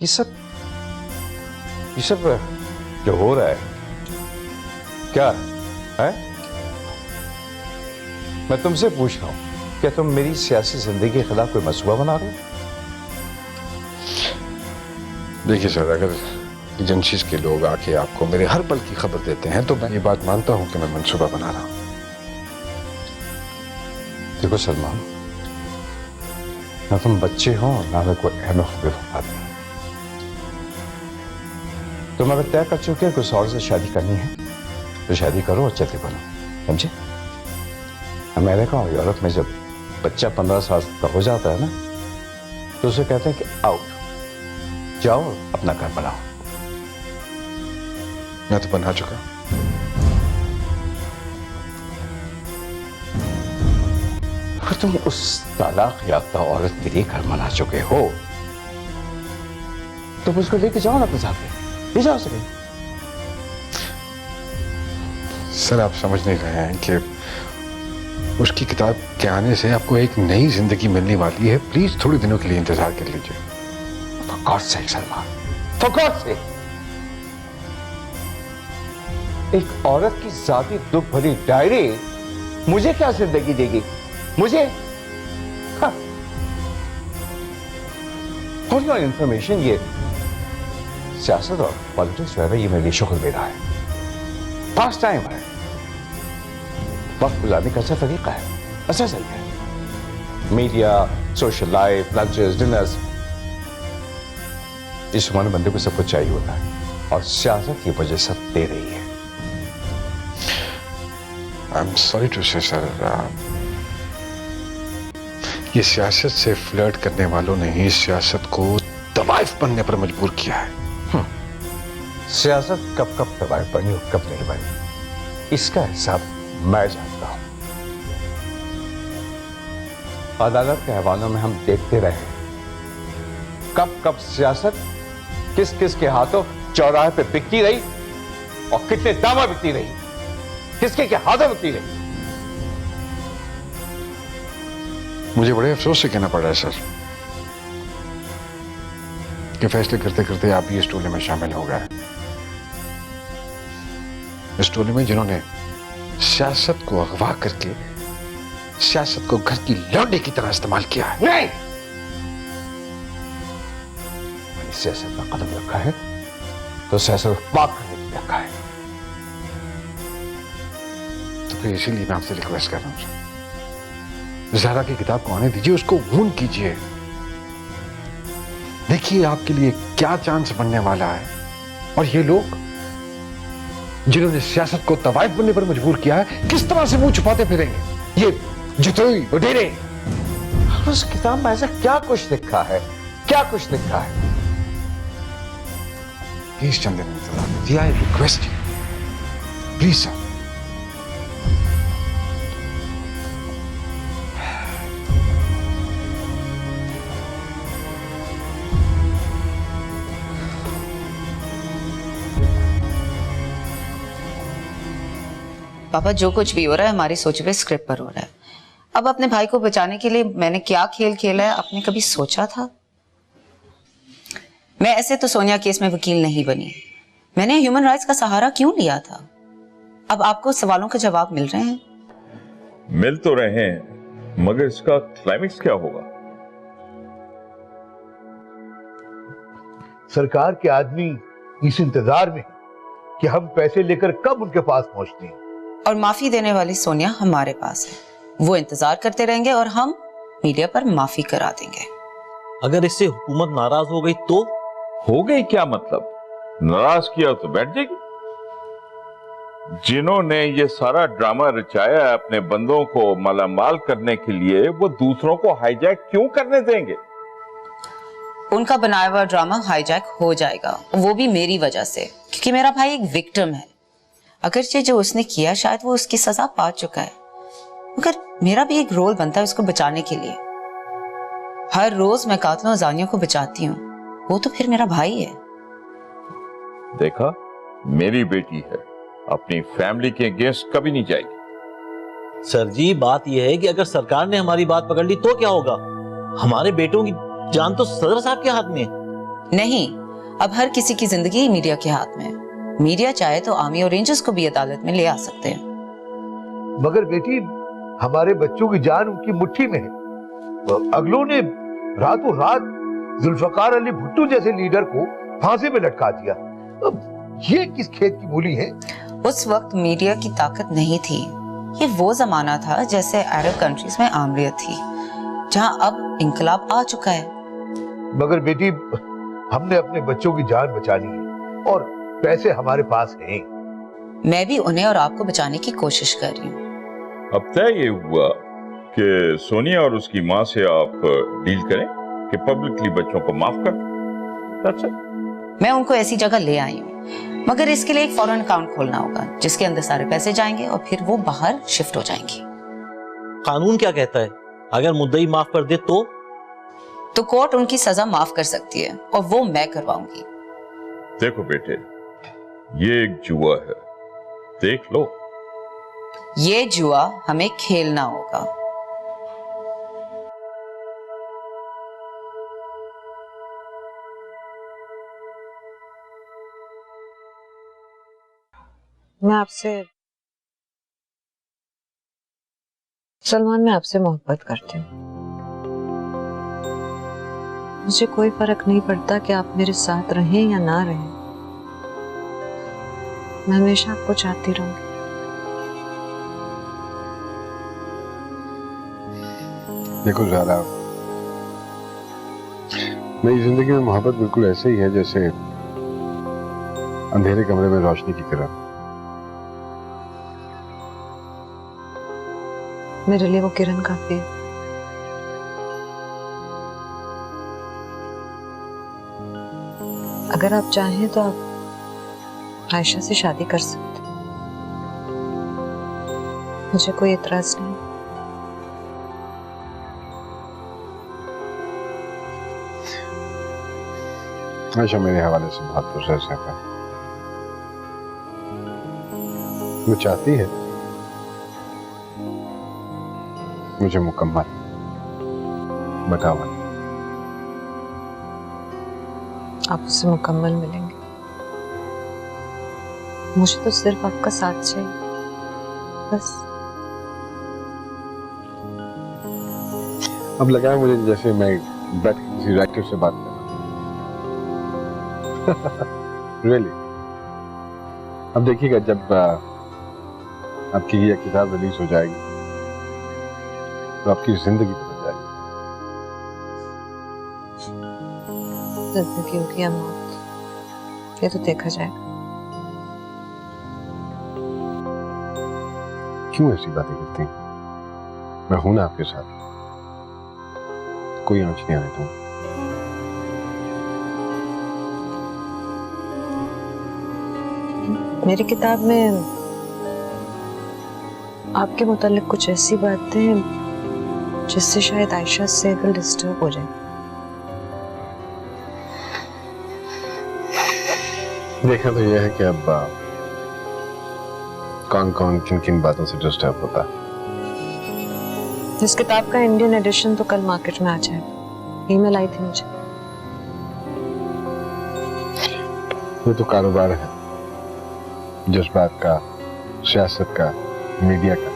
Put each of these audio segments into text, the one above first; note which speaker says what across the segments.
Speaker 1: ये सब जो हो रहा है क्या है? मैं तुमसे पूछ रहा हूं, क्या तुम मेरी सियासी जिंदगी के खिलाफ कोई मंसूबा बना रहे हो?
Speaker 2: देखिए सर, अगर एजेंसीज के लोग आके आपको मेरे हर पल की खबर देते हैं तो मैं ये बात मानता हूं कि मैं मंसूबा बना रहा हूं।
Speaker 1: देखो सलमान, ना तुम बच्चे हो ना मैं कोई अहम खबर आदमी। तुम अगर तय कर चुके हो कुछ और से शादी करनी है तो शादी करो और चलते बनो, समझे? अमेरिका और यूरोप में जब बच्चा 15 साल का हो जाता है ना तो उसे कहते हैं कि आउट, जाओ अपना घर बनाओ।
Speaker 2: मैं तो बना चुका।
Speaker 1: अगर तुम उस तलाक याफ्ता औरत के लिए घर बना चुके हो तो उसको लेके जाओ ना अपने साथ में, ले जाओ सके।
Speaker 2: सर आप समझ नहीं रहे हैं कि उसकी किताब के आने से आपको एक नई जिंदगी मिलने वाली है। प्लीज थोड़े दिनों के लिए इंतजार कर लीजिए।
Speaker 1: For God's sake, Salman, for God's sake। एक औरत की जाती दुख भरी डायरी मुझे क्या जिंदगी देगी? मुझे फॉर योर इंफॉर्मेशन, ये सियासत और पॉलिटिक्स जो है ये मेरे लिए शुक्र दे रहा है, पास टाइम है, वक्त गुजारने का अच्छा तरीका है, अच्छा तरीका है। Media, social life, lunches, dinners, इस उम्र में बंदे को सब कुछ चाहिए होता है और सियासत ये मुझे सब दे रही है।
Speaker 2: आई एम सॉरी टू से सर, ये सियासत से फ्लर्ट करने वालों ने ही सियासत को तवाइफ बनने पर मजबूर किया है।
Speaker 1: सियासत कब कब तबाह बनी और कब नहीं बनी, इसका हिसाब मैं जानता हूं। अदालत के हवालों में हम देखते रहे कब कब सियासत किस किस के हाथों चौराहे पे बिकती रही और कितने दामा बिकती रही, किसके के हाथों बिकती रही।
Speaker 2: मुझे बड़े अफसोस से कहना पड़ रहा है सर कि फैसले करते करते आप भी इस टोले में शामिल हो गए, इस टोले में जिन्होंने सियासत को अगवा करके सियासत को घर की लौंडे की तरह इस्तेमाल किया है।
Speaker 1: नहीं, मैंने सियासत में कदम रखा है तो सियासत पाक करने के लिए रखा है।
Speaker 2: तो फिर इसीलिए मैं आपसे रिक्वेस्ट कर रहा हूं सर, ज़हरा की किताब को आने दीजिए, उसको वून कीजिए, देखिए आपके लिए क्या चांस बनने वाला है। और ये लोग जिन्होंने सियासत को तवाइफ बनने पर मजबूर किया है किस तरह से मुंह छुपाते फिरेंगे। ये जितोई वडेरे,
Speaker 1: उस किताब में ऐसा क्या कुछ लिखा है, क्या कुछ लिखा है?
Speaker 2: प्लीज चंदन इंतजार कीजिए, I request you, please sir.
Speaker 3: पापा, जो कुछ भी हो रहा है हमारी सोचे हुए स्क्रिप्ट पर हो रहा है। अब अपने भाई को बचाने के लिए मैंने क्या खेल खेला है, आपने कभी सोचा था? मैं ऐसे तो सोनिया केस में वकील नहीं बनी, मैंने ह्यूमन राइट्स का सहारा क्यों लिया था? अब आपको सवालों के जवाब मिल रहे हैं।
Speaker 4: मिल तो रहे हैं, मगर इसका क्लाइमेक्स क्या होगा?
Speaker 5: सरकार के आदमी इस इंतजार में कि हम पैसे लेकर कब उनके पास पहुंचते हैं।
Speaker 3: और माफी देने वाली सोनिया हमारे पास है, वो इंतजार करते रहेंगे और हम मीडिया पर माफी करा देंगे।
Speaker 6: अगर इससे हुकूमत नाराज हो गई तो?
Speaker 4: हो गई क्या मतलब? नाराज किया तो बैठ जाएगी। जिन्होंने ये सारा ड्रामा रचाया है अपने बंदों को मालामाल करने के लिए, वो दूसरों को हाईजैक क्यों करने देंगे?
Speaker 3: उनका बनाया हुआ ड्रामा हाईजैक हो जाएगा, वो भी मेरी वजह से, क्योंकि मेरा भाई एक विक्टिम है। अगरचे जो उसने किया शायद वो उसकी सजा पा चुका है, मगर मेरा भी एक रोल बनता है उसको बचाने के लिए। हर रोज मैं कातलों और जानियों को बचाती हूँ, वो तो फिर मेरा भाई है।
Speaker 4: देखा, मेरी बेटी है, अपनी फैमिली के अगेंस्ट कभी नहीं जाएगी।
Speaker 6: सर जी, बात यह है कि अगर सरकार ने हमारी बात पकड़ ली तो क्या होगा? हमारे बेटों की जान तो सदर साहब के हाथ में है।
Speaker 3: नहीं, अब हर किसी की जिंदगी ही मीडिया के हाथ में है। मीडिया चाहे तो आर्मी और रेंजर्स को भी अदालत में ले आ सकते हैं।
Speaker 5: मगर बेटी, हमारे बच्चों की जान उनकी मुट्ठी में है। अगलों ने रातों रात जुल्फकार अली भुट्टो जैसे लीडर को फांसी पे लटका दिया। अब ये किस खेत की मूली है?
Speaker 3: उस वक्त मीडिया की ताकत नहीं थी। ये वो जमाना था जैसे अरब कंट्रीज में आमरीत थी, जहां अब इंकलाब आ चुका है।
Speaker 5: मगर बेटी, हमने अपने बच्चों की जान बचानी है और पैसे हमारे पास हैं।
Speaker 3: मैं भी उन्हें और आपको बचाने की कोशिश कर रही हूँ।
Speaker 4: अब तय ये हुआ कि सोनिया और उसकी माँ से आप डील करें कि पब्लिकली बच्चों को माफ कर दें। That's it.
Speaker 3: मैं उनको ऐसी जगह ले आई हूँ, मगर इसके लिए एक फॉरेन अकाउंट खोलना होगा जिसके अंदर सारे पैसे जाएंगे और फिर वो बाहर शिफ्ट हो जाएंगी।
Speaker 6: कानून क्या कहता है? अगर मुद्दई माफ कर दे तो
Speaker 3: कोर्ट उनकी सजा माफ कर सकती है और वो मैं करवाऊंगी।
Speaker 4: देखो बेटे, ये एक जुआ है, देख लो।
Speaker 3: ये जुआ हमें खेलना होगा।
Speaker 7: मैं आपसे सलमान, मैं आपसे मोहब्बत करती हूँ। मुझे कोई फर्क नहीं पड़ता कि आप मेरे साथ रहें या ना रहें। मैं हमेशा आपको चाहती रहूंगी।
Speaker 2: देखो ज़ारा, मेरी जिंदगी में मोहब्बत बिल्कुल ऐसे ही है जैसे अंधेरे कमरे में रोशनी की किरण।
Speaker 7: मेरे लिए वो किरण काफी है। अगर आप चाहें तो आप आयशा से शादी कर सकते हैं। मुझे कोई एतराज नहीं।
Speaker 2: आयशा मेरे हवाले से बहुत प्रोसेस है। वो चाहती है मुझे मुकम्मल बताओ।
Speaker 7: आप उसे मुकम्मल मिलेंगे। मुझे तो सिर्फ आपका साथ चाहिए, बस।
Speaker 2: अब लगा है मुझे जैसे मैं बैठ के किसी राइटर से बात कर रहा हूं। रियली। अब देखिएगा जब आपकी ये किताब रिलीज हो जाएगी तो आपकी जिंदगी बदल जाएगी।
Speaker 7: जिंदगी होगी या मौत, ये तो देखा जाएगा।
Speaker 2: क्यों ऐसी बातें करती हैं? मैं हूं ना आपके साथ, कोई आंच नहीं आने दूंगा।
Speaker 7: मेरी किताब में आपके मुतालिक कुछ ऐसी बातें जिससे शायद आयशा से दिल डिस्टर्ब हो जाए।
Speaker 2: देखा तो यह है कि अब कौन कौन किन किन बातों से डिस्टर्ब होता है।
Speaker 7: इस किताब का इंडियन एडिशन तो कल मार्केट में आ जाएगा। ईमेल आई थी मुझे।
Speaker 2: ये तो कारोबार है, जज्बात का, सियासत का, मीडिया का।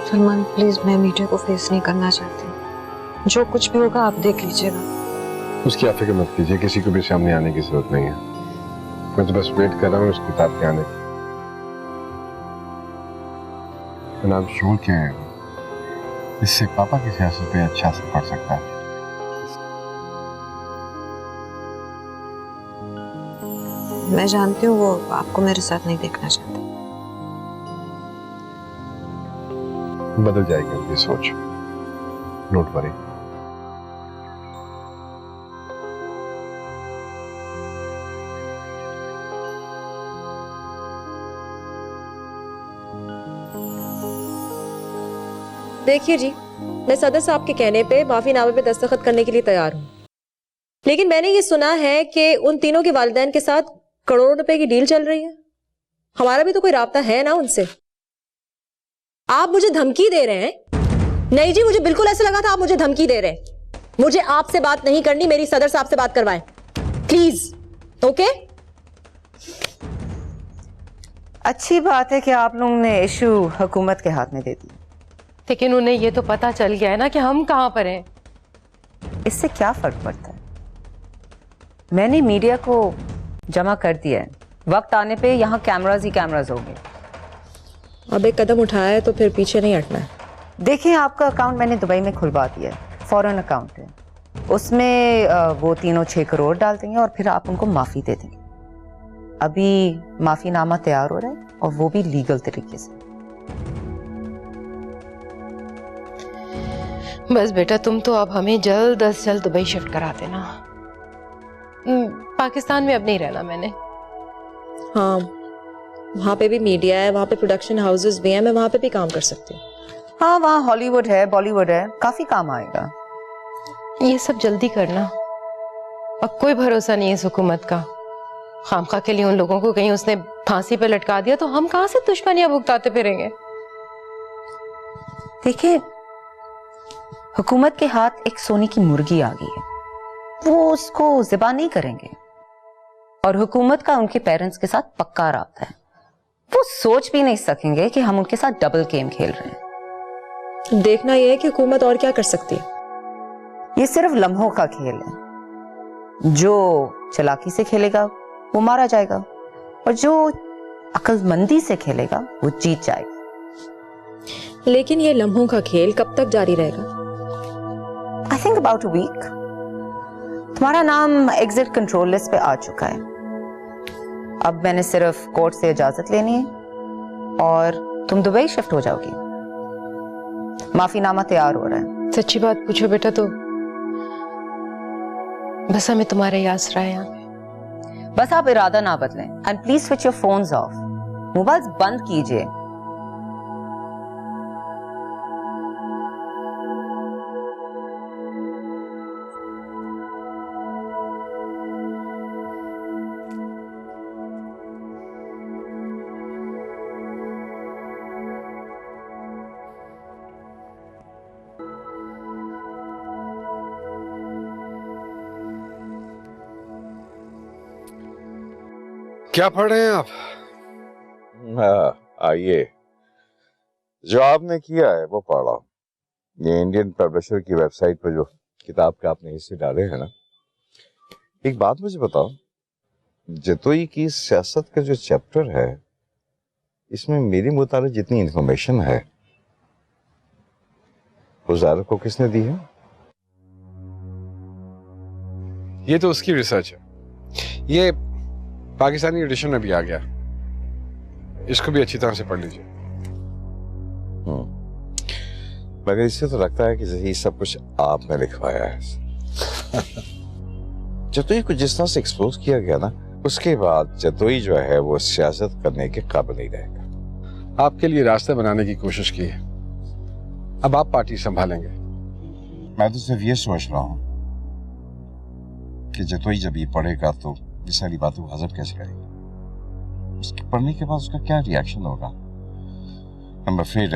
Speaker 7: सलमान प्लीज, मैं मीडिया को फेस नहीं करना चाहती। जो कुछ भी होगा आप देख लीजिएगा।
Speaker 2: उसकी आप फिक्र मत कीजिए, किसी को भी सामने आने की जरूरत नहीं है। मैं तो बस वेट कर रहा हूँ उस किताब के आने की। आप श्योर क्या है इससे पापा की सियासत पे अच्छा असर पड़ सकता है?
Speaker 7: मैं जानती हूँ वो आपको मेरे साथ नहीं देखना चाहते।
Speaker 2: बदल जाएगी उनकी सोच, डोंट वरी।
Speaker 8: देखिए जी, मैं सदर साहब के कहने पे माफीनामे पे दस्तखत करने के लिए तैयार हूँ, लेकिन मैंने ये सुना है कि उन तीनों के वालिदैन के साथ करोड़ों रुपए की डील चल रही है। हमारा भी तो कोई राब्ता है ना उनसे। आप मुझे धमकी दे रहे हैं? नहीं जी, मुझे बिल्कुल ऐसा लगा था आप मुझे धमकी दे रहे हैं। मुझे आपसे बात नहीं करनी, मेरी सदर साहब से बात करवाएं प्लीज। ओके?
Speaker 3: अच्छी बात है कि आप लोगों ने इशू हुकूमत के हाथ में दे दी।
Speaker 7: लेकिन उन्हें ये तो पता चल गया है ना कि हम कहां पर हैं।
Speaker 3: इससे क्या फर्क पड़ता है? मैंने मीडिया को जमा कर दिया है, वक्त आने पे यहाँ कैमराज ही कैमराज होंगे।
Speaker 8: अब एक कदम उठाया है तो फिर पीछे नहीं हटना है।
Speaker 3: देखिए, आपका अकाउंट मैंने दुबई में खुलवा दिया है, फॉरेन अकाउंट है। उसमें वो तीनों 6 करोड़ डाल देंगे और फिर आप उनको माफी दे देंगे। अभी माफीनामा तैयार हो रहा है और वो भी लीगल तरीके से।
Speaker 7: बस बेटा, तुम तो अब हमें जल्द अज जल्द दुबई शिफ्ट करा देना। पाकिस्तान में अब नहीं रहना मैंने।
Speaker 8: हाँ, वहां पे भी मीडिया है, वहां पे प्रोडक्शन हाउसेस भी हैं, मैं वहां पे भी काम कर सकती हूँ।
Speaker 3: हाँ, वहाँ हॉलीवुड है, बॉलीवुड है, काफी काम आएगा।
Speaker 7: ये सब जल्दी करना, अब कोई भरोसा नहीं है इस हुकूमत का। खामखा के लिए उन लोगों को कहीं उसने फांसी पे लटका दिया तो हम कहां से दुश्मनियां भुगताते फिरेंगे।
Speaker 3: देखिए, हुकूमत के हाथ एक सोने की मुर्गी आ गई है, वो उसको ज़िबा नहीं करेंगे। और हुकूमत का उनके पेरेंट्स के साथ पक्का राब्ता है, वो सोच भी नहीं सकेंगे कि हम उनके साथ डबल गेम खेल रहे हैं।
Speaker 8: देखना यह है कि हुकूमत और क्या कर सकती है।
Speaker 3: ये सिर्फ लम्हों का खेल है। जो चालाकी से खेलेगा वो मारा जाएगा और जो अक्लमंदी से खेलेगा वो जीत जाएगा।
Speaker 8: लेकिन ये लम्हों का खेल कब तक जारी रहेगा?
Speaker 3: I think about a week. तुम्हारा नाम एग्जिट कंट्रोल लिस्ट पे आ चुका है। अब मैंने सिर्फ कोर्ट से इजाजत लेनी है और तुम दुबई शिफ्ट हो जाओगी। माफीनामा तैयार हो रहा है।
Speaker 7: सच्ची बात पूछो बेटा तो बस हमें तुम्हारा ही आसरा है यहाँ पे।
Speaker 3: बस आप इरादा ना बदलें and please switch your phones of. Mobiles बंद कीजिए।
Speaker 2: क्या पढ़ रहे हैं आप?
Speaker 1: आइए, जो आपने किया है वो पढ़ रहा हूं। ये इंडियन पब्लिशर की वेबसाइट पर जो किताब के आपने हिस्से डाले हैं ना, एक बात मुझे बताओ, जतोई की सियासत का जो चैप्टर है, इसमें मेरी मुताबिक जितनी इंफॉर्मेशन है वो ज़ारा को किसने दी है?
Speaker 2: ये तो उसकी रिसर्च है। ये पाकिस्तानी एडिशन में भी आ गया, इसको भी अच्छी तरह से पढ़ लीजिए।
Speaker 1: मगर इससे तो लगता है कि ये सब कुछ आपने लिखवाया है। जतोई को जिस तरह से एक्सपोज किया गया ना, उसके बाद जतोई जो है वो सियासत करने के काबिल नहीं रहेगा।
Speaker 2: आपके लिए रास्ते बनाने की कोशिश की है, अब आप पार्टी संभालेंगे।
Speaker 1: मैं तो सिर्फ ये सोच रहा हूं कि जतोई जब ये पढ़ेगा तो ये सारी बातें वो हजम कैसे करेगी। उसके पढ़ने के बाद उसका क्या रिएक्शन होगा। I'm afraid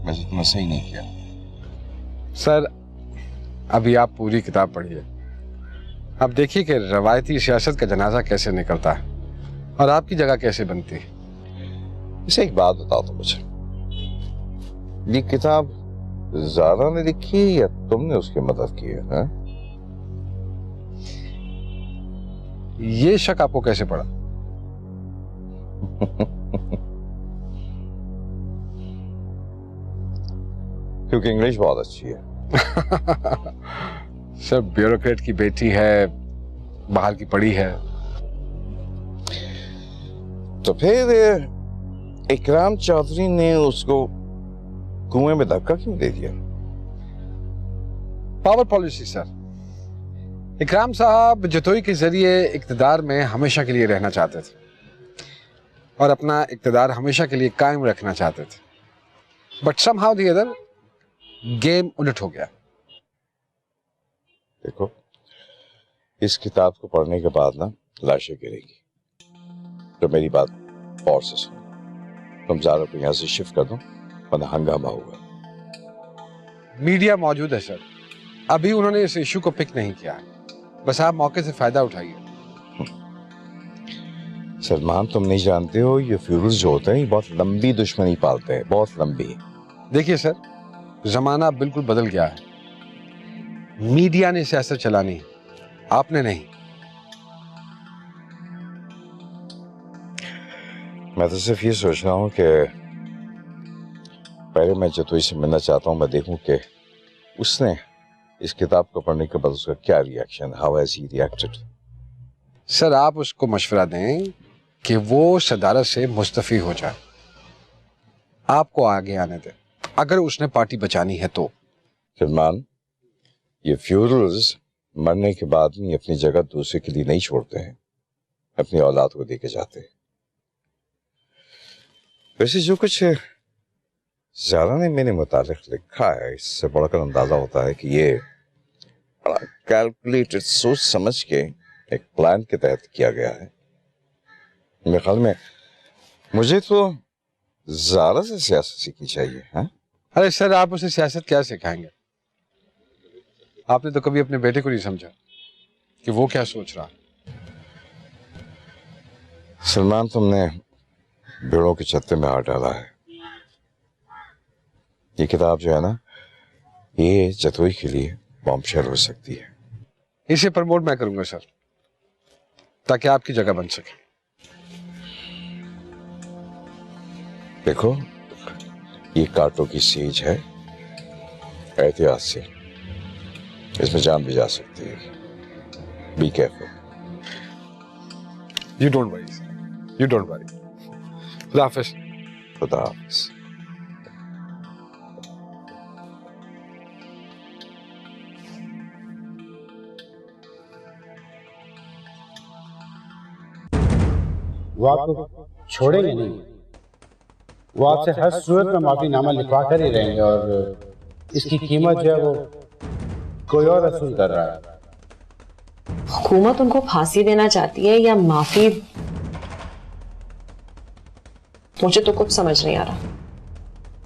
Speaker 1: वैसे तुमने सही नहीं किया।
Speaker 2: सर, अभी आप पूरी किताब पढ़िए, अब देखिए कि रवायती सियासत का जनाजा कैसे निकलता है और आपकी जगह कैसे बनती है।
Speaker 1: इसे एक बात बताओ तो मुझे, ये किताब ज़ारा ने लिखी है या तुमने उसकी मदद की है?
Speaker 2: ये शक आपको कैसे पड़ा?
Speaker 1: क्योंकि इंग्लिश बहुत अच्छी है।
Speaker 2: सर, ब्यूरोक्रेट की बेटी है, बाहर की पढ़ी है।
Speaker 1: तो फिर इकराम चौधरी ने उसको कुएं में धक्का क्यों दे दिया?
Speaker 2: Power policy sir. इकराम साहब जतोई के जरिए इक्तदार में हमेशा के लिए रहना चाहते थे और अपना इक्तदार हमेशा के लिए कायम रखना चाहते थे, but somehow the other game उलट हो गया।
Speaker 1: देखो, इस किताब को पढ़ने के बाद ना लाशें गिरेगी। तो मेरी बात और से सुनो, तुम ज़ारा को यहाँ से शिफ्ट कर दो वरना हंगामा होगा।
Speaker 2: मीडिया मौजूद है सर, अभी उन्होंने इस इशू को पिक नहीं किया, बस आप मौके से फायदा उठाइए।
Speaker 1: सलमान, तुम नहीं जानते हो, ये फ्यूल्स जो होते हैं ये बहुत लंबी दुश्मनी पालते हैं, बहुत लंबी।
Speaker 2: देखिए सर, जमाना बिल्कुल बदल गया है। मीडिया ने सियासत चलानी, आपने नहीं।
Speaker 1: मैं तो सिर्फ ये सोच रहा हूं कि पहले मैं जतोई से मिलना चाहता हूं, मैं देखूं कि उसने इस किताब को पढ़ने के बाद उसका क्या reaction, how has he reacted.
Speaker 2: Sir, आप उसको मशवरा दें कि वो सदारत से मुस्तफी हो जाए, आपको आगे आने दें, अगर उसने पार्टी बचानी है तो।
Speaker 1: सलमान, ये फ्यूरल्स मरने के बाद भी अपनी जगह दूसरे के लिए नहीं छोड़ते हैं, अपनी औलाद को देके जाते हैं। वैसे जो कुछ ज़ारा ने मेरे मुतालिक लिखा है, इससे बढ़कर अंदाजा होता है कि ये बड़ा कैलकुलेटेड, सोच समझ के एक प्लान के तहत किया गया है। मेरे ख्याल में मुझे तो ज़ारा से सियासत सीखनी चाहिए। हाँ?
Speaker 2: अरे सर, आप उसे सियासत क्या सिखाएंगे? आपने तो कभी अपने बेटे को नहीं समझा कि वो क्या सोच रहा।
Speaker 1: सलमान, तुमने भेड़ों के छत्ते में हाथ डाला है। ये किताब जो है ना, ये जतोई के लिए बॉम्बशेल हो सकती है।
Speaker 2: इसे प्रमोट मैं करूंगा सर, ताकि आपकी जगह बन सके।
Speaker 1: देखो, ये कांटों की सीज है, एहतियात से, इसमें जान भी जा सकती है। Be careful.
Speaker 2: You don't worry sir, you don't worry. खुदा हाफिज।
Speaker 1: खुदा हाफिज।
Speaker 9: वो आपको छोड़ेंगे नहीं, वो आपसे हर सूरत में माफीनामा लिखवा कर ही रहेंगे और इसकी कीमत जो है वो कोई और वसूल कर रहा है।
Speaker 8: हुकूमत उनको फांसी देना चाहती है या माफी? मुझे तो कुछ समझ नहीं आ रहा।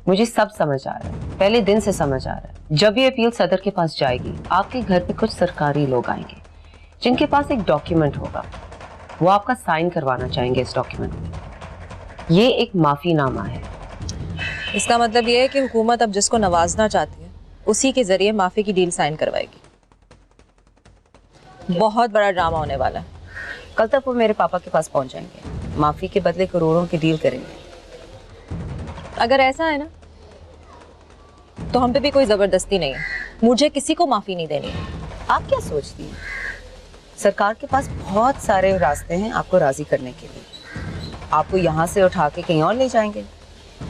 Speaker 3: मुझे सब समझ आ रहा है, पहले दिन से समझ आ रहा है। जब ये अपील सदर के पास जाएगी, आपके घर पे कुछ सरकारी लोग आएंगे जिनके पास एक डॉक्यूमेंट होगा, वो आपका साइन करवाना चाहेंगे इस डॉक्यूमेंट में। ये एक माफीनामा है।
Speaker 8: इसका मतलब ये है कि हुकूमत अब जिसको नवाजना चाहती है उसी के जरिए माफी की डील साइन करवाएगी। बहुत बड़ा ड्रामा होने वाला है।
Speaker 3: कल तक वो मेरे पापा के पास पहुंच जाएंगे, माफी के बदले करोड़ों की डील करेंगे।
Speaker 8: अगर ऐसा है ना, तो हम पे भी कोई जबरदस्ती नहीं है। मुझे किसी को माफी नहीं देनी है।
Speaker 3: आप क्या सोचती हैं? सरकार के पास बहुत सारे रास्ते हैं आपको राजी करने के लिए। आपको यहाँ से उठा के कहीं और ले जाएंगे,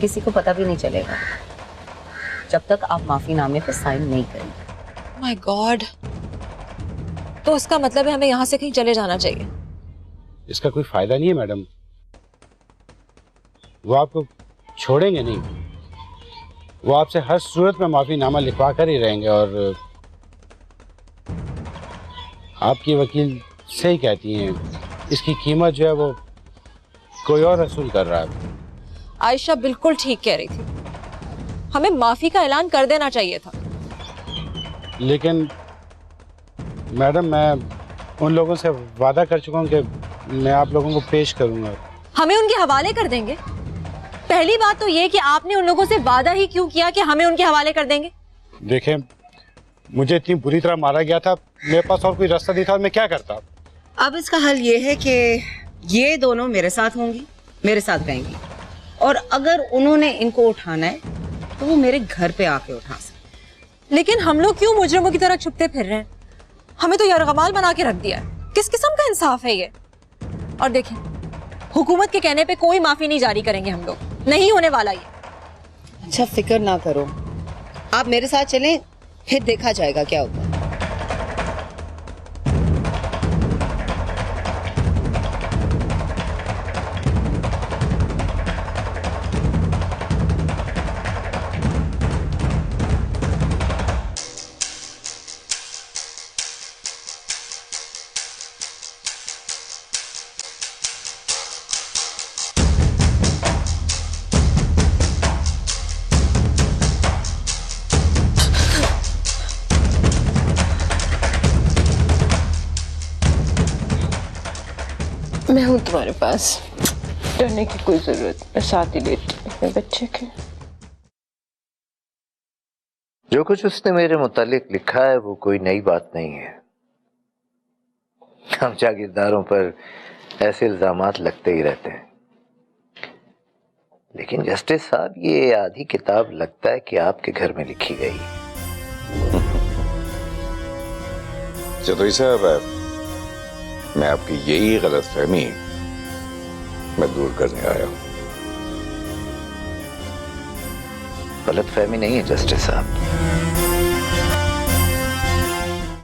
Speaker 3: किसी को पता भी नहीं चलेगा, जब तक आप माफीनामे पे साइन नहीं करेंगे।
Speaker 8: माय गॉड, तो इसका मतलब है हमें यहाँ से कहीं चले जाना चाहिए।
Speaker 9: इसका कोई फायदा नहीं है मैडम, वो आपको छोड़ेंगे नहीं, वो आपसे हर सूरत में माफीनामा लिखवा कर ही रहेंगे और आपकी वकील सही कहती हैं, इसकी कीमत जो है वो कोई और वसूल कर रहा है।
Speaker 8: आयशा बिल्कुल ठीक कह रही थी, हमें माफी का ऐलान कर देना चाहिए था।
Speaker 9: लेकिन मैडम, मैं उन लोगों से वादा कर चुका हूँ कि मैं आप लोगों को पेश करूंगा।
Speaker 8: हमें उनके हवाले कर देंगे? पहली बात तो ये कि आपने उन लोगों से वादा ही क्यों किया कि हमें उनके हवाले कर देंगे?
Speaker 9: देखें, मुझे इतनी बुरी तरह मारा गया था, मेरे पास और कोई रास्ता नहीं था, मैं क्या करता।
Speaker 3: अब इसका हल ये है कि ये दोनों मेरे साथ होंगी, मेरे साथ रहेंगी, और अगर उन्होंने इनको उठाना है तो वो मेरे घर पे आके उठा सकते।
Speaker 8: लेकिन हम लोग क्यों मुजरिमों की तरह छुपते फिर रहे हैं? हमें तो यरगमाल बना के रख दिया है। किस किस्म का इंसाफ है ये? और देखें, हुकूमत के कहने पे कोई माफी नहीं जारी करेंगे हम लोग, नहीं होने वाला ये।
Speaker 3: अच्छा, फिक्र ना करो, आप मेरे साथ चलें, फिर देखा जाएगा क्या होगा।
Speaker 7: मैं हूं तुम्हारे पास, डरने की कोई जरूरत, मैं साथ ही लेती हूँ अपने बच्चे के।
Speaker 10: जो कुछ उसने मेरे मुतालिक लिखा है वो कोई नई बात नहीं है। हम जागीरदारों पर ऐसे इल्जामात लगते ही रहते हैं, लेकिन जस्टिस साहब ये आधी किताब लगता है कि आपके घर में लिखी गई।
Speaker 1: जतोई साहब, मैं आपकी यही गलतफहमी मैं दूर करने आया हूं।
Speaker 10: गलतफहमी नहीं है जस्टिस साहब,